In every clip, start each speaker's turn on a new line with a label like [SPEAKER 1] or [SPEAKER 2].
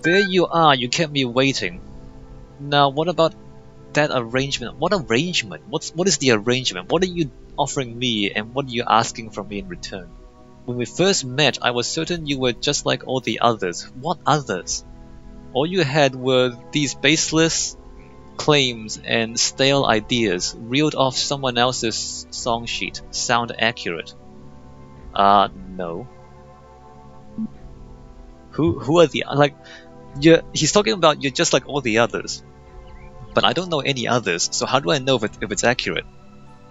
[SPEAKER 1] There you are, you kept me waiting. Now what about that arrangement? What arrangement? What is the arrangement? What are you offering me and what are you asking from me in return? When we first met, I was certain you were just like all the others. What others? All you had were these baseless claims and stale ideas reeled off someone else's song sheet. Sound accurate? No. Who are the like? He's talking about you're just like all the others, but I don't know any others. So how do I know if it's accurate?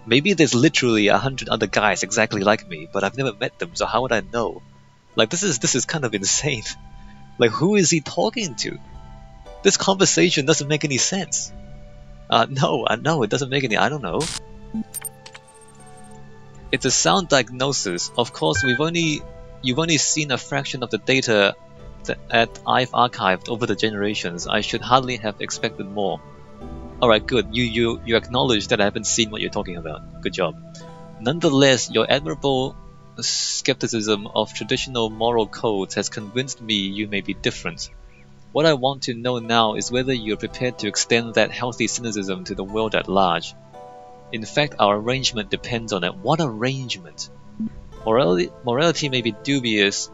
[SPEAKER 1] Maybe there's literally 100 other guys exactly like me, but I've never met them. So how would I know? Like this is kind of insane. Like who is he talking to? This conversation doesn't make any sense. No, it doesn't make any. I don't know. It's a sound diagnosis. Of course, you've only seen a fraction of the data that I've archived over the generations. I should hardly have expected more. Alright, good. You acknowledge that I haven't seen what you're talking about. Good job. Nonetheless, your admirable skepticism of traditional moral codes has convinced me you may be different. What I want to know now is whether you're prepared to extend that healthy cynicism to the world at large. In fact, our arrangement depends on it. What arrangement? Morality may be dubious,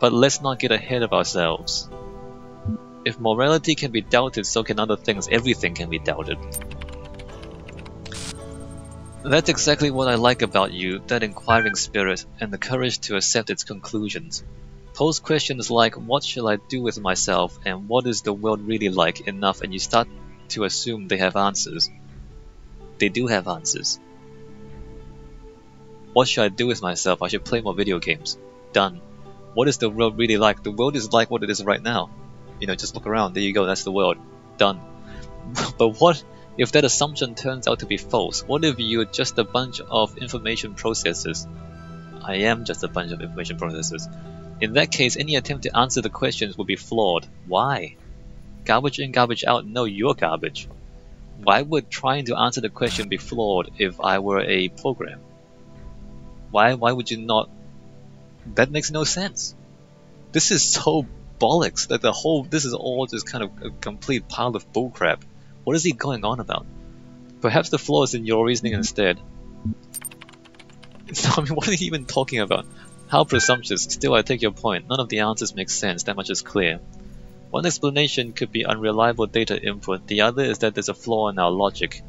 [SPEAKER 1] but let's not get ahead of ourselves. If morality can be doubted, so can other things. Everything can be doubted. That's exactly what I like about you, that inquiring spirit, and the courage to accept its conclusions. Pose questions like, what shall I do with myself, and what is the world really like enough, and you start to assume they have answers. They do have answers. What should I do with myself? I should play more video games. Done. What is the world really like? The world is like what it is right now. You know, just look around. There you go. That's the world. Done. But what if that assumption turns out to be false? What if you're just a bunch of information processors? I am just a bunch of information processors. In that case, any attempt to answer the questions would be flawed. Why? Garbage in, garbage out. No, you're garbage. Why would trying to answer the question be flawed if I were a program? Why would you not? That makes no sense. This is so bollocks that this is all just kind of a complete pile of bullcrap. What is he going on about? Perhaps the flaw is in your reasoning instead. I mean, what are you even talking about? How presumptuous. Still, I take your point. None of the answers make sense. That much is clear. One explanation could be unreliable data input. The other is that there's a flaw in our logic.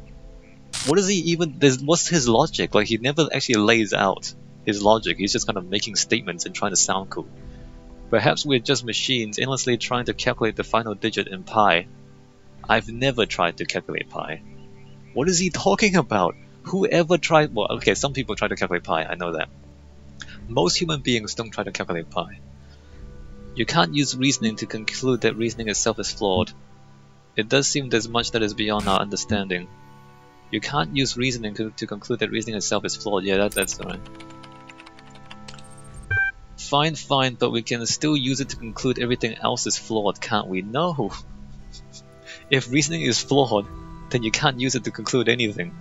[SPEAKER 1] What is he even? What's his logic? Like, he never actually lays out his logic. He's just kind of making statements and trying to sound cool. Perhaps we're just machines endlessly trying to calculate the final digit in pi. I've never tried to calculate pi. What is he talking about? Whoever tried? Well, okay, some people try to calculate pi, I know that. Most human beings don't try to calculate pi. You can't use reasoning to conclude that reasoning itself is flawed. It does seem there's much that is beyond our understanding. You can't use reasoning to conclude that reasoning itself is flawed. Yeah, that's alright. Fine, but we can still use it to conclude everything else is flawed, can't we? No! If reasoning is flawed, then you can't use it to conclude anything.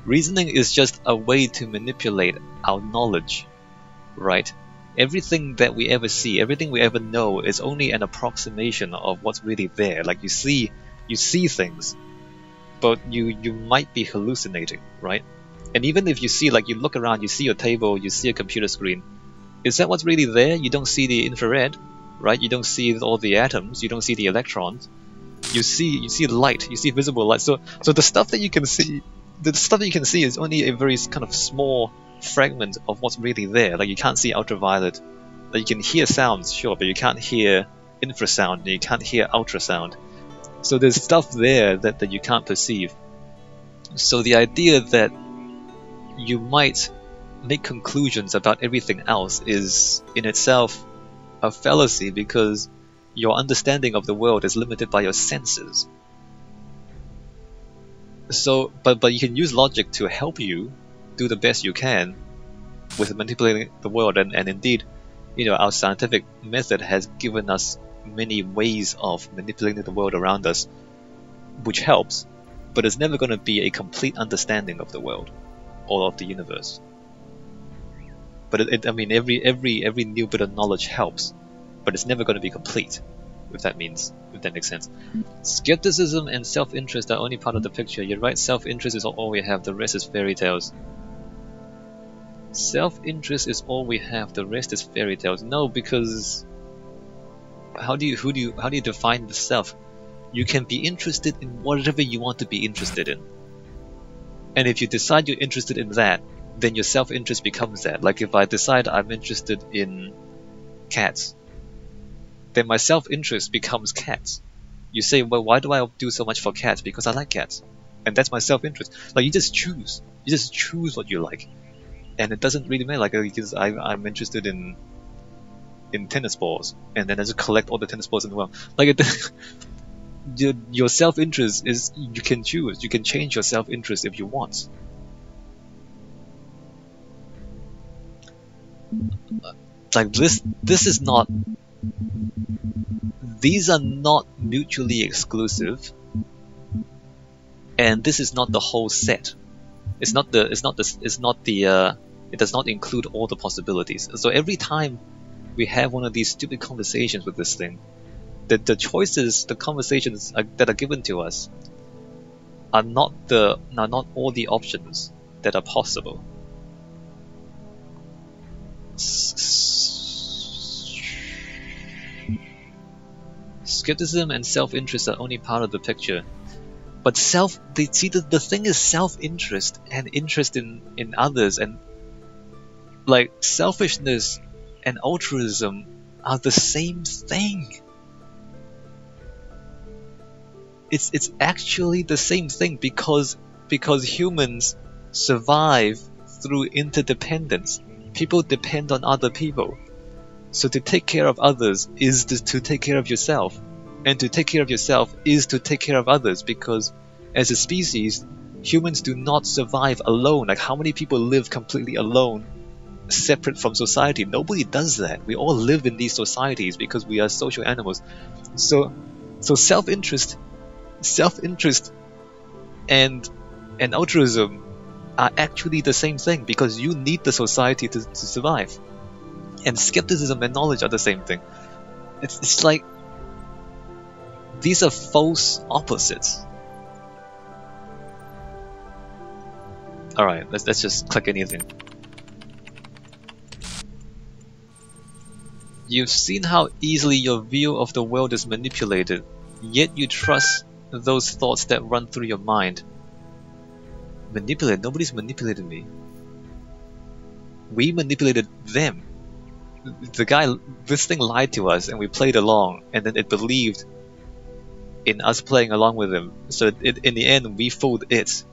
[SPEAKER 1] Reasoning is just a way to manipulate our knowledge, right? Everything that we ever see, everything we ever know is only an approximation of what's really there. Like you see things, but you might be hallucinating, right? And even if you see, like you look around, you see your table, you see a computer screen, is that what's really there? You don't see the infrared, right? You don't see all the atoms, you don't see the electrons. You see light, you see visible light. So the stuff that you can see, is only a very kind of small fragment of what's really there. Like you can't see ultraviolet. Like you can hear sounds, sure, but you can't hear infrasound, and you can't hear ultrasound. So there's stuff there that you can't perceive. So the idea that you might make conclusions about everything else is in itself a fallacy, because your understanding of the world is limited by your senses. So, but you can use logic to help you do the best you can with manipulating the world, and indeed, you know, our scientific method has given us many ways of manipulating the world around us, which helps, but it's never going to be a complete understanding of the world or of the universe. But I mean, every new bit of knowledge helps, but it's never going to be complete. if that makes sense. Skepticism and self-interest are only part of the picture. You're right, self-interest is all we have, the rest is fairy tales. Self-interest is all we have, the rest is fairy tales. No, because how do you define the self? You can be interested in whatever you want to be interested in. And if you decide you're interested in that, then your self-interest becomes that. Like if I decide I'm interested in cats, then my self-interest becomes cats. You say, well, why do I do so much for cats? Because I like cats. And that's my self-interest. Like you just choose. You just choose what you like. And it doesn't really matter, like because I'm interested in tennis balls, and then I just collect all the tennis balls in the world. Like your self-interest is, you can choose, you can change your self-interest if you want. Like this is not, these are not mutually exclusive, and this is not the whole set. It does not include all the possibilities. So every time we have one of these stupid conversations with this thing, the choices, the conversations that are given to us are not all the options that are possible. Skepticism and self-interest are only part of the picture. But the thing is, self-interest and interest in others, and like selfishness and altruism are the same thing. It's actually the same thing because humans survive through interdependence. People depend on other people. So to take care of others is to take care of yourself. And to take care of yourself is to take care of others, because as a species, humans do not survive alone. Like, how many people live completely alone, separate from society? Nobody does that. We all live in these societies because we are social animals. So self-interest and altruism are actually the same thing, because you need the society to survive. And skepticism and knowledge are the same thing. It's like these are false opposites. Alright, let's just click anything. You've seen how easily your view of the world is manipulated, yet you trust those thoughts that run through your mind. Manipulate? Nobody's manipulated me. We manipulated them. This thing lied to us, and we played along, and then it believed in us playing along with him. So in the end, we fooled it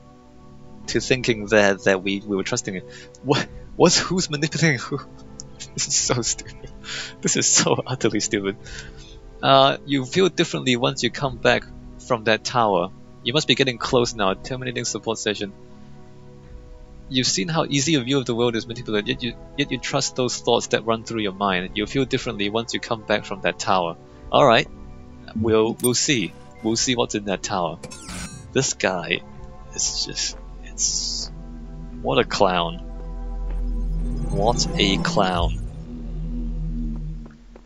[SPEAKER 1] to thinking that we were trusting it. Who's manipulating who? This is so stupid. This is so utterly stupid. You feel differently once you come back from that tower. You must be getting close now. Terminating support session. You've seen how easy a view of the world is manipulated, yet you trust those thoughts that run through your mind. You feel differently once you come back from that tower. Alright, we'll see. We'll see what's in that tower. This guy is just... what a clown. What a clown.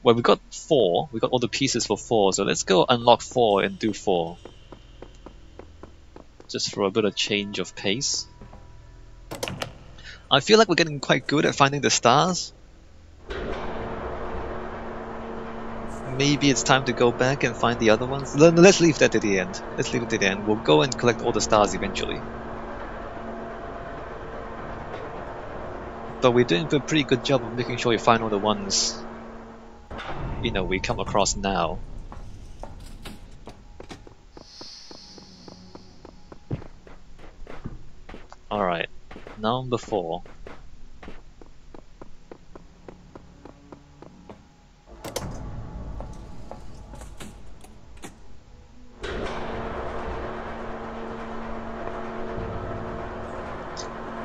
[SPEAKER 1] Well, we got 4. We got all the pieces for 4, so let's go unlock 4 and do 4. Just for a bit of change of pace. I feel like we're getting quite good at finding the stars. Maybe it's time to go back and find the other ones. Let's leave that to the end. Let's leave it to the end. We'll go and collect all the stars eventually. But we're doing a pretty good job of making sure we find all the ones, you know, we come across now. Alright, number 4.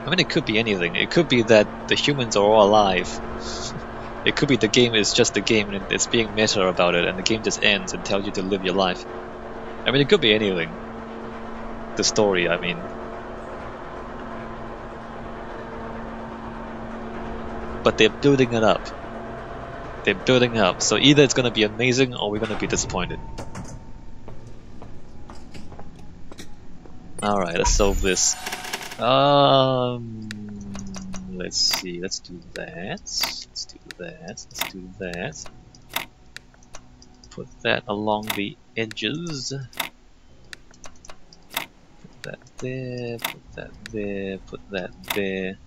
[SPEAKER 1] I mean, it could be anything. It could be that the humans are all alive. It could be the game is just a game and it's being meta about it, and the game just ends and tells you to live your life. I mean, it could be anything. The story, I mean. But they're building it up. They're building up, so either it's gonna be amazing or we're gonna be disappointed. Alright, let's solve this. Let's see, let's do that. Let's do that. Let's do that. Put that along the edges. Put that there, put that there, put that there.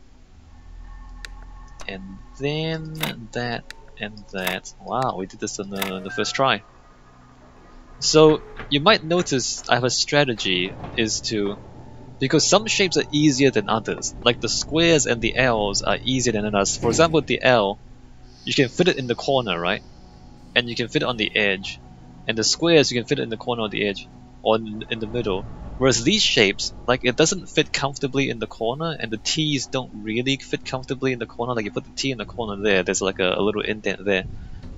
[SPEAKER 1] And then that and that. Wow, we did this on the first try. So you might notice I have a strategy is to, because some shapes are easier than others, like the squares and the L's are easier than others. For example, the L, you can fit it in the corner, right? And you can fit it on the edge. And the squares, you can fit it in the corner or the edge, or in the middle. Whereas these shapes, like it doesn't fit comfortably in the corner, and the T's don't really fit comfortably in the corner. Like you put the T in the corner there, there's like a little indent there.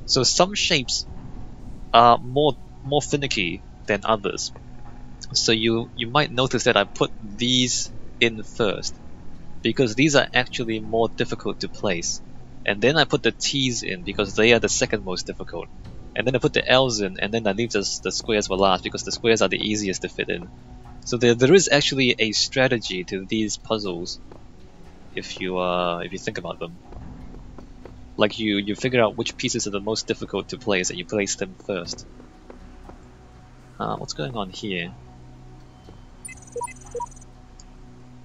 [SPEAKER 1] So some shapes are more finicky than others. So you might notice that I put these in first, because these are actually more difficult to place. And then I put the T's in because they are the second most difficult. And then I put the L's in, and then I leave the squares for last because the squares are the easiest to fit in. So there is actually a strategy to these puzzles if you think about them. Like you figure out which pieces are the most difficult to place and you place them first. What's going on here?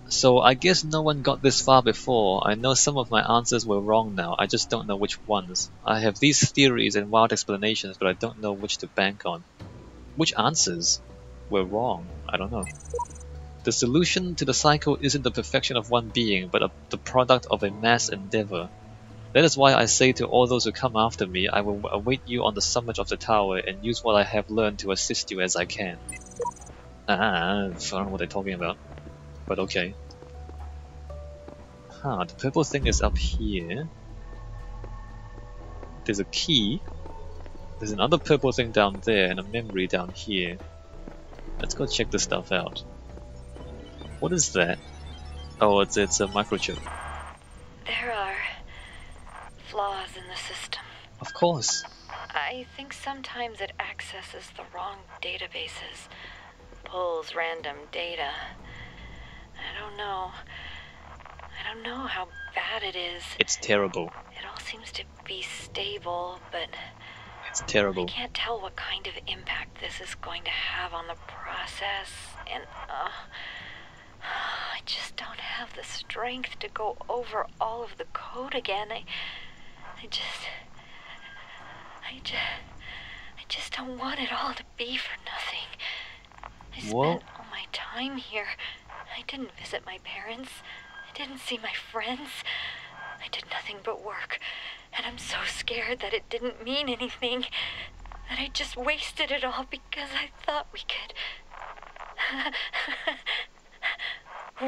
[SPEAKER 1] So I guess no one got this far before. I know some of my answers were wrong now, I just don't know which ones. I have these theories and wild explanations, but I don't know which to bank on. Which answers were wrong? I don't know. The solution to the cycle isn't the perfection of one being, but the product of a mass endeavor. That is why I say to all those who come after me, I will await you on the summit of the tower and use what I have learned to assist you as I can. I don't know what they're talking about. But okay. The purple thing is up here. There's a key. There's another purple thing down there and a memory down here. Let's go check this stuff out. What is that? Oh, it's a microchip.
[SPEAKER 2] There are flaws in the system.
[SPEAKER 1] Of course.
[SPEAKER 2] I think sometimes it accesses the wrong databases, pulls random data. I don't know how bad it is.
[SPEAKER 1] It's terrible.
[SPEAKER 2] It all seems to be stable, but
[SPEAKER 1] it's terrible.
[SPEAKER 2] I can't tell what kind of impact this is going to have on the process, and I just don't have the strength to go over all of the code again. I just don't want it all to be for nothing. I spent all my time here. I didn't visit my parents. I didn't see my friends. I did nothing but work. And I'm so scared that it didn't mean anything. That I just wasted it all because I thought we could...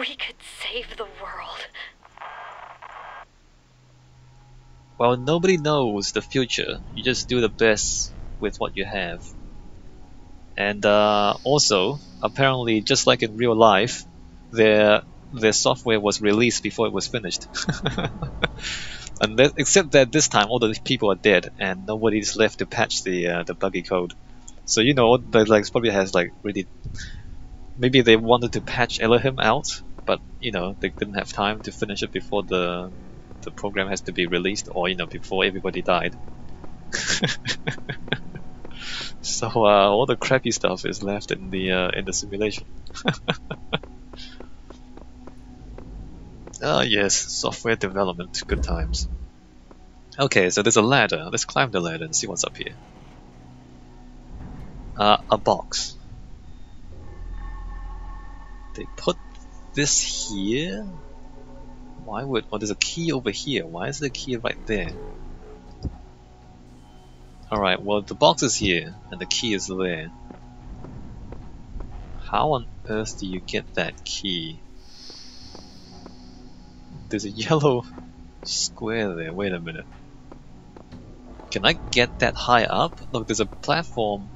[SPEAKER 2] we could save the world.
[SPEAKER 1] Well, nobody knows the future. You just do the best with what you have. And also, apparently, just like in real life, their software was released before it was finished. Except that this time all the people are dead and nobody's left to patch the buggy code. So you know, probably has like really, maybe they wanted to patch Elohim out, but you know they didn't have time to finish it before the program has to be released, or you know before everybody died. So all the crappy stuff is left in the simulation. Ah yes, software development, good times. Okay, so there's a ladder. Let's climb the ladder and see what's up here. A box. They put this here? Why would... Oh, there's a key over here. Why is the key right there? Alright, well the box is here, and the key is there. How on earth do you get that key? There's a yellow square there. Wait a minute. Can I get that high up? Look, there's a platform.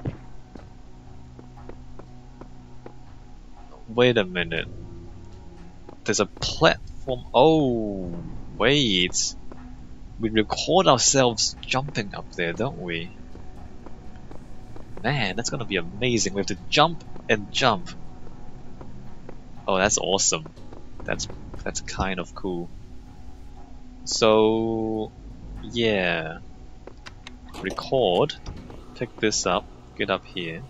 [SPEAKER 1] Wait a minute. There's a platform. Oh, wait. We record ourselves jumping up there, don't we? Man, that's gonna be amazing. We have to jump and jump. Oh, that's awesome. That's kind of cool. So yeah, record, pick this up, get up here,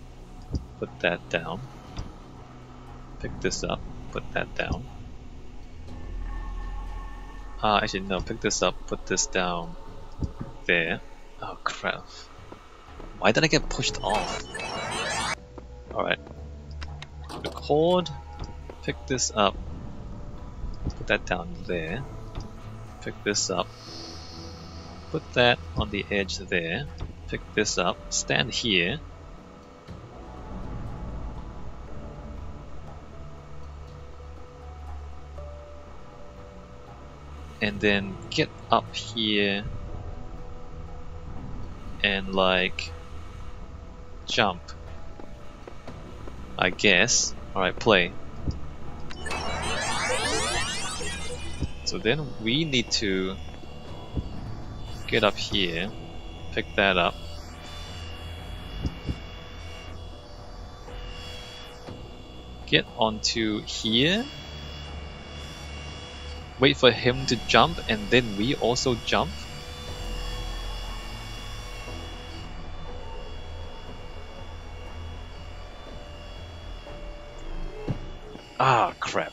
[SPEAKER 1] put that down, pick this up, put that down. Actually no, pick this up, put this down there. Oh crap. Why did I get pushed off? Alright. Record, pick this up, put that down there, pick this up, put that on the edge there, pick this up, stand here, and then get up here and like jump, I guess. Alright, play. So then we need to get up here, pick that up, get onto here, wait for him to jump, and then we also jump. Ah, crap.